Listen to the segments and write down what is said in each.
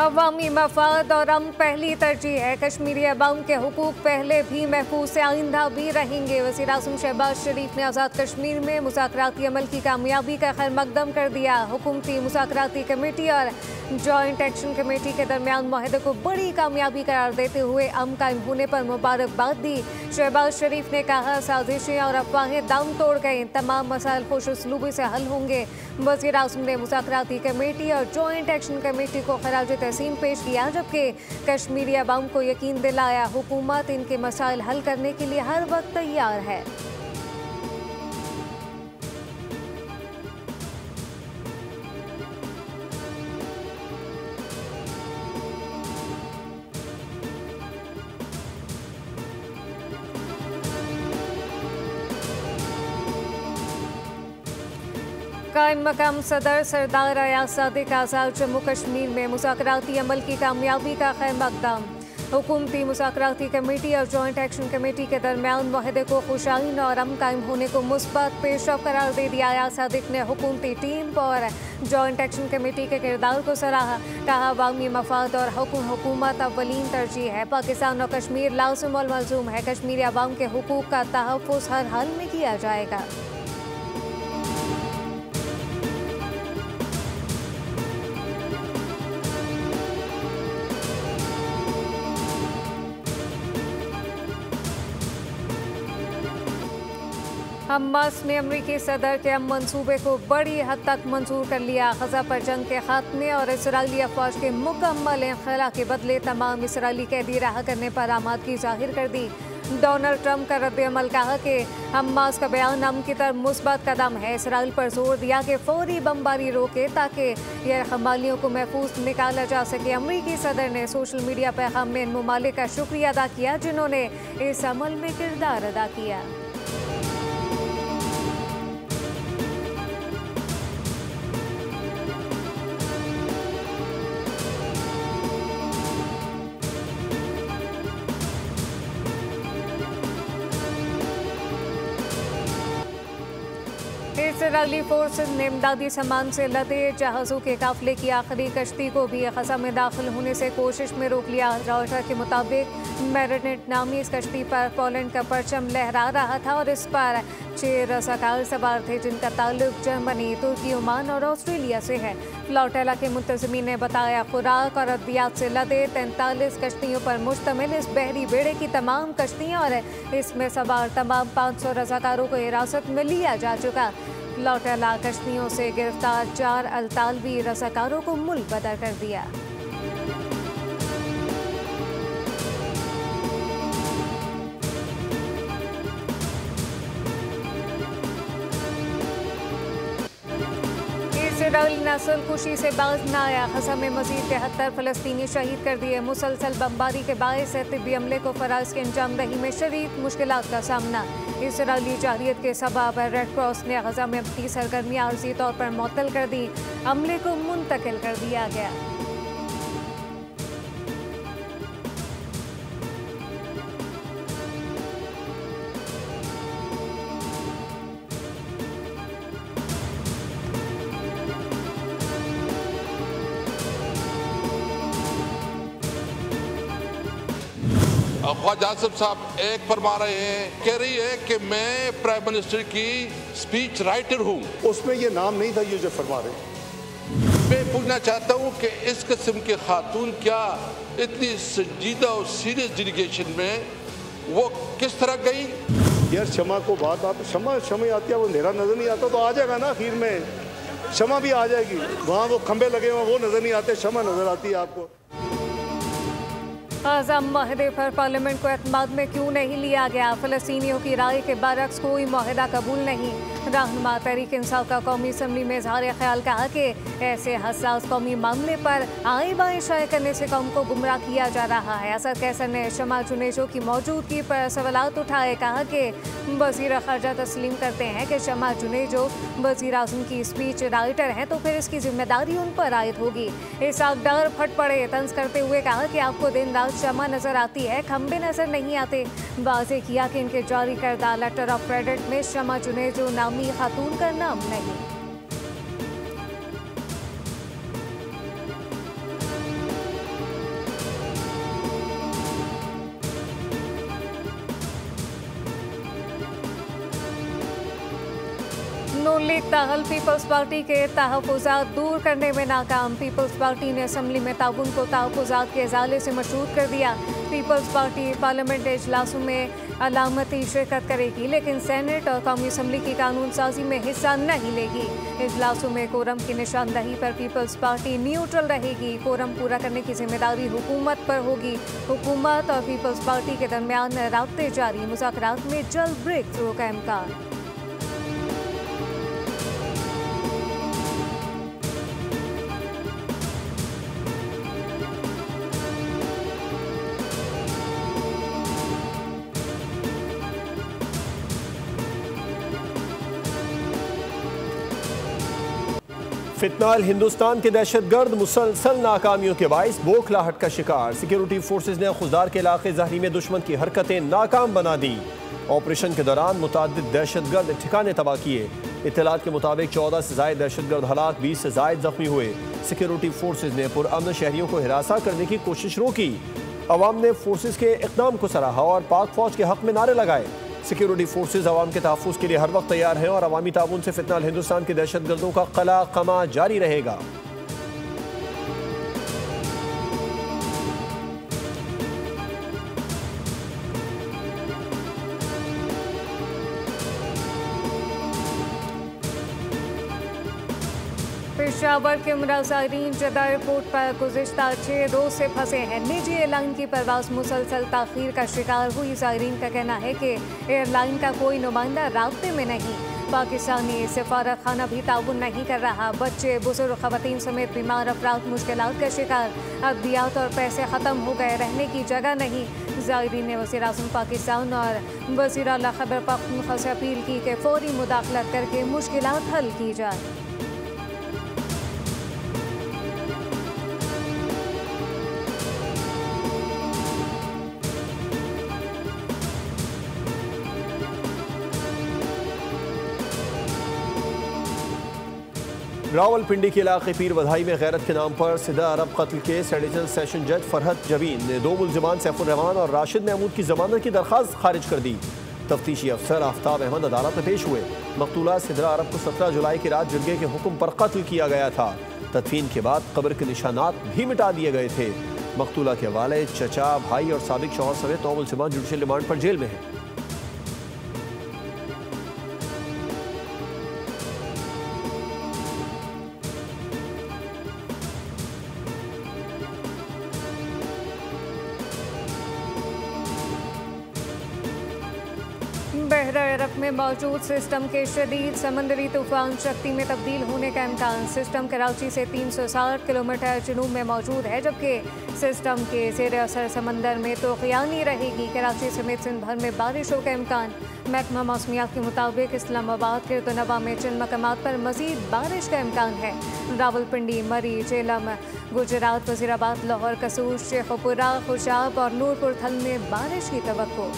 अवामी मफाद और अमन पहली तरजीह है। कश्मीरी अवाम के हुकूक पहले भी महफूज से आइंदा भी रहेंगे। वज़ीर आज़म शहबाज शरीफ ने आज़ाद कश्मीर में मुज़ाकराती अमल की कामयाबी का खैर मकदम कर दिया। हुकूमती मुज़ाकराती कमेटी और जॉइंट एक्शन कमेटी के दरमियान मुआहदे को बड़ी कामयाबी करार देते हुए अमन कायम होने पर मुबारकबाद दी। शहबाज शरीफ ने कहा, साजिशें और अफवाहें दम तोड़ गए, तमाम मसाइल खुश उसलूबी से हल होंगे। वज़ीर आज़म ने मुज़ाकराती कमेटी और जॉइंट एक्शन कमेटी को खराज तहसीन पेश किया, जबकि कश्मीरी अवाम को यकीन दिलाया हुकूमत इनके मसाइल हल करने के लिए हर वक्त तैयार है। कायम मकाम सदर सरदार अयाज सादिक आज़ाद जम्मू कश्मीर में मुज़ाकराती अमल की कामयाबी का खैर मकदम। हुकूमती मुज़ाकराती कमेटी और जॉइंट एक्शन कमेटी के दरमियान मुआहदे को खुशाइन और अमन कायम होने को मुस्बत पेशरफ करार दे दिया। अयाज सादिक ने हुकूमती टीम और जॉइंट एक्शन कमेटी के किरदार को सराहा। कहा, अवामी मफाद और हुकूमत अव्वलीन तरजीह है। पाकिस्तान और कश्मीर लाज़िम और मलज़ूम है। कश्मीरी अवाम के हुकूक का तहफ़्फ़ुज़ हर हाल में किया जाएगा। हमास ने अमरीकी सदर के मंसूबे को बड़ी हद तक मंजूर कर लिया। ग़ज़ा पर जंग के खात्मे और इसराइली अफ़वाज के मुकम्मल इंखला के बदले तमाम इसराइली कैदी रहा करने पर आमादगी जाहिर कर दी। डोनाल्ड ट्रंप का रद्द-ए-अमल, कहा कि हमास का बयान अमन की तरफ मुस्बत कदम है। इसराइल पर जोर दिया कि फौरी बमबारी रोके ताकि ये हमालियों को महफूज निकाला जा सके। अमरीकी सदर ने सोशल मीडिया पैगाम में इन ममालिक का शुक्रिया अदा किया जिन्होंने इस अमल में किरदार अदा किया। इसराइली फोर्सेस ने इमदादी सामान से लदे जहाज़ों के काफिले की आखिरी कश्ती को भी ग़ज़ा में दाखिल होने से कोशिश में रोक लिया। रॉयटर्स के मुताबिक मैरिनेट नामी इस कश्ती पर पोलैंड का परचम लहरा रहा था और इस पर 6 रज़ाकार सवार थे जिनका ताल्लुक जर्मनी, तुर्की, ओमान और ऑस्ट्रेलिया से है। फ्लोटेला के मुंतज़मीन ने बताया, खुराक और अद्वियात से लदे 43 कश्तियों पर मुश्तमिल इस बहरी बेड़े की तमाम कश्तियाँ और इसमें सवार तमाम 500 रज़ाकारों को हिरासत में लिया जा चुका। फ्लोटेला कश्तियों से गिरफ्तार 4 अल्तालवी रज़ाकारों को मुल्क बदर कर दिया। इसराइल नस्ल खुशी से बाज न आया। ग़ज़ा में मज़ीद 73 फ़लस्तीनी शहीद कर दिए। मुसलसल बमबारी के बायस तिब्बी अमले को फ़राइज़ की अंजामदही में शदीद मुश्किलात का सामना। इसराइली जाहिलियत के सबब रेड क्रॉस ने ग़ज़ा में अपनी सरगर्मी आर्जी तौर पर मुअत्तल कर दी। अमले को मुंतकिल कर दिया गया। ख्वाजा आसिफ साहब एक फरमा रहे हैं, कह रही है कि मैं प्राइम मिनिस्टर की स्पीच राइटर हूँ। उसमें ये नाम नहीं था ये जो फरमा रहे। मैं पूछना चाहता हूँ कि इस किस्म के खातून क्या इतनी संजीदा और सीरियस डेलीगेशन में वो किस तरह गई? यार शमा को बात आप शमा आती है, वो अंधेरा नजर नहीं आता तो आ जाएगा ना, आखिर में शमा भी आ जाएगी। वहाँ वो खंबे लगे हुए वो नजर नहीं आते, शमा नजर आती है आपको। ग़ज़ा मुआहदे पर पार्लियामेंट को एतमाद में क्यों नहीं लिया गया? फ़लस्तीनियों की राय के बरक्स कोई मुआहदा कबूल नहीं। रहनुमा तहरीक इंसाफ का कौमी असम्बली में इज़हार ख्याल, कहा कि ऐसे हसास कौमी मामले पर आए बाएँ शाये करने से कौम को गुमराह किया जा रहा है। असद कैसर ने शमा जुनेजो की मौजूदगी पर सवालात उठाए। कहा कि वज़ीर ख़ारजा तस्लीम करते हैं कि शमा जुनेजो वज़ीर आज़म की स्पीच राइटर हैं तो फिर इसकी जिम्मेदारी उन पर आयद होगी। इसाक डार फट पड़े, तंज करते हुए कहा कि आपको दिन रात शमा नजर आती है, खंबे नजर नहीं आते। वाज़े किया कि इनके जारी करदा लेटर ऑफ क्रेडिट में शमा जुनेजो नामी खातून का नाम नहीं। नून लीग ताहल पीपल्स पार्टी के तहफ़्फ़ुज़ात दूर करने में नाकाम। पीपल्स पार्टी ने असम्बली में ताउन को तहफ़्फ़ुज़ात के इज़ाले से मशरूत कर दिया। पीपल्स पार्टी पार्लियामेंट इजलासों में अलामती शिरकत करेगी, लेकिन सेनेट और कौमी असम्बली की कानून साजी में हिस्सा नहीं लेगी। इजलासों में कोरम की निशानदही पर पीपल्स पार्टी न्यूट्रल रहेगी। कोरम पूरा करने की जिम्मेदारी हुकूमत पर होगी। हुकूमत और पीपल्स पार्टी के दरमियान राब्ते जारी, मुज़ाकरात में जल्द ब्रेक थ्रू का इम्कान। फितनाल हिंदुस्तान के दहशतगर्द मुसलसल नाकामियों के बाइस बौखलाहट का शिकार। सिक्योरिटी फोर्सेज ने खुजदार के इलाके ज़हरी में दुश्मन की हरकतें नाकाम बना दी। ऑपरेशन के दौरान मुतादिद दहशतगर्द ठिकाने तबाह किए। इत्तलात के मुताबिक 14 से ज़ायद दहशतगर्द हलाक, 20 से ज़ायद जख्मी हुए। सिक्योरिटी फोर्सेज ने पुरअमन शहरियों को हिरासा करने की कोशिश रोकी। अवाम ने फोर्सेज के इक़दाम को सराहा और पाक फौज के हक में नारे लगाए। सिक्योरिटी फोर्सेज अवाम के तहफ़्फ़ुज़ के लिए हर वक्त तैयार हैं और अवामी ताउन से फितनाल हिंदुस्तान के दहशतगर्दों का कला कमा जारी रहेगा। पेशावर के मुसाफिरीन जद्दा एयरपोर्ट पर गुज़िश्ता 6 रोज से फंसे हैं। निजी एयरलाइन की परवाज़ मुसलसल ताख़ीर का शिकार हुई। ज़ायरीन का कहना है कि एयरलाइन का कोई नुमाइंदा राब्ते में नहीं। पाकिस्तानी सफारत खाना भी ताउन नहीं कर रहा। बच्चे, बुजुर्ग, ख़वातीन समेत बीमार अफराद मुश्किलात का शिकार। अद्वियात और पैसे ख़त्म हो गए, रहने की जगह नहीं। ज़ायरीन ने वज़ीर आज़म पाकिस्तान और वज़ीर आला खैबर पख्तूनख्वा से अपील की कि फ़ौरी मुदाखलत करके मुश्किलात हल की जाए। रावलपिंडी के इलाके पीर बधाई में गैरत के नाम पर सिदा अरब कत्ल केस एडिशनल सेशन जज फरहत जबीन ने 2 मुल्जिमान सैफुर रहमान और राशिद महमूद की जमानत की दरख्वास्त खारिज कर दी। तफ्तीशी अफसर आफ्ताब अहमद अदालत में पेश हुए। मकतूला सिदरा अरब को 17 जुलाई की रात जिरगे के हुक्म पर कत्ल किया गया था। तदफीन के बाद कब्र के निशानात भी मिटा दिए गए थे। मकतूला के वालिद, चचा, भाई और साबिक शौहर समेत 9 मुल्जिमान जुडिशल रिमांड पर जेल में हैं। बहरा अरब में मौजूद सिस्टम के शदीद समंदरी तूफान शक्ति में तब्दील होने का इम्कान। सिस्टम कराची से 360 किलोमीटर जनूब में मौजूद है, जबकि सिस्टम के ज़ेर असर समंदर में तूफ़ानी रहेगी। कराची समेत सिंध भर में बारिशों का इम्कान। महकमा मौसमियात के मुताबिक इस्लामाबाद के तनवा में चंद मकामात पर मज़ीद बारिश का इम्कान है। रावलपिंडी, मरी, झेलम, गुजरात, वज़ीराबाद, लाहौर, कसूर, शेखपुरा, खुशाब और नूरपुर थल में बारिश की तवक्को।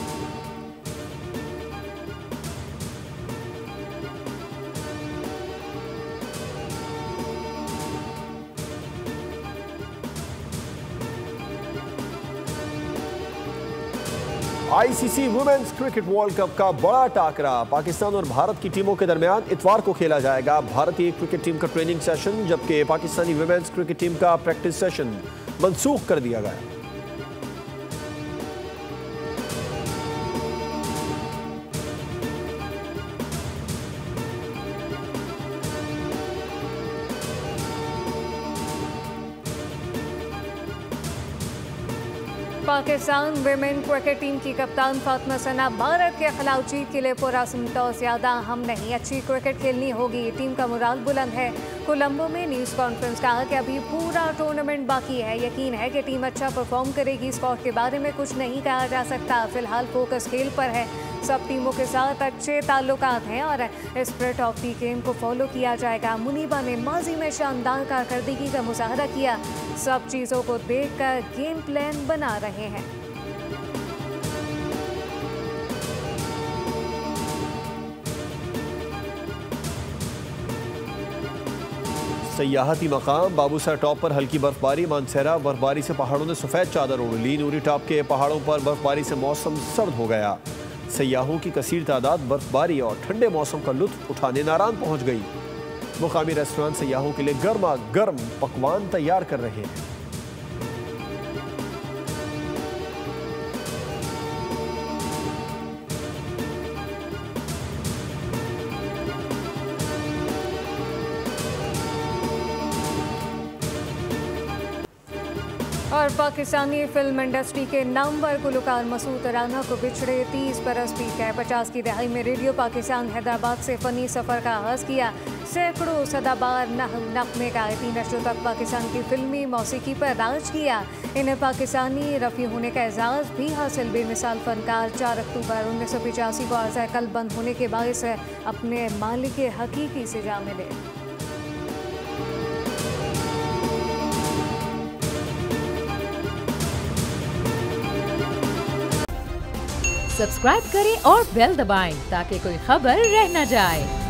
ICC women's cricket world cup का बड़ा टाकरा पाकिस्तान और भारत की टीमों के दरमियान इतवार को खेला जाएगा। भारतीय क्रिकेट टीम का ट्रेनिंग सेशन, जबकि पाकिस्तानी वुमेन्स क्रिकेट टीम का प्रैक्टिस सेशन मंसूख कर दिया गया। पाकिस्तान विमेन क्रिकेट टीम की कप्तान फातिमा सना भारत के खिलाफ जीत के लिए पुरअज़्म तो ज़्यादा अहम नहीं, अच्छी क्रिकेट खेलनी होगी। टीम का मुराल बुलंद है। कोलंबो में न्यूज़ कॉन्फ्रेंस कहा कि अभी पूरा टूर्नामेंट बाकी है। यकीन है कि टीम अच्छा परफॉर्म करेगी। स्कॉट के बारे में कुछ नहीं कहा जा सकता। फिलहाल फोकस खेल पर है। सब टीमों के साथ अच्छे ताल्लुकात हैं और स्पिरिट ऑफ द गेम को फॉलो किया जाएगा। मुनीबा ने माजी में शानदार कारकर्दगी का मुजाहरा किया। सब चीज़ों को देखकर गेम प्लान बना रहे हैं। सयाहती मकाम बाबूसर टॉप पर हल्की बर्फबारी। मानसेरा बर्फबारी से पहाड़ों ने सफ़ेद चादर ओढ़ ली। नूरी टॉप के पहाड़ों पर बर्फबारी से मौसम सर्द हो गया। सयाहों की कसीर तादाद बर्फबारी और ठंडे मौसम का लुत्फ उठाने नारान पहुंच गई। मुकामी रेस्टोरेंट सयाहों के लिए गर्मा गर्म पकवान तैयार कर रहे हैं। और पाकिस्तानी फिल्म इंडस्ट्री के नामवर गुलकार मसूद राना को पिछड़े 30 बरस बीत गए। 50 की दहाई में रेडियो पाकिस्तान हैदराबाद से फ़नी सफ़र का आगाज़ किया। सैकड़ों सदाबार नग़्मे गायकी नशों तक पाकिस्तान की फिल्मी मौसीकी पर राज किया। इन्हें पाकिस्तानी रफ़ी होने का एजाज़ भी हासिल। बेमिसाल फ़नकार 4 अक्टूबर 1985 को अर्ज़ कल बंद होने के बायस अपने मालिक हकीकी से जा मिले। सब्सक्राइब करें और बेल दबाएं ताकि कोई खबर रह न जाए।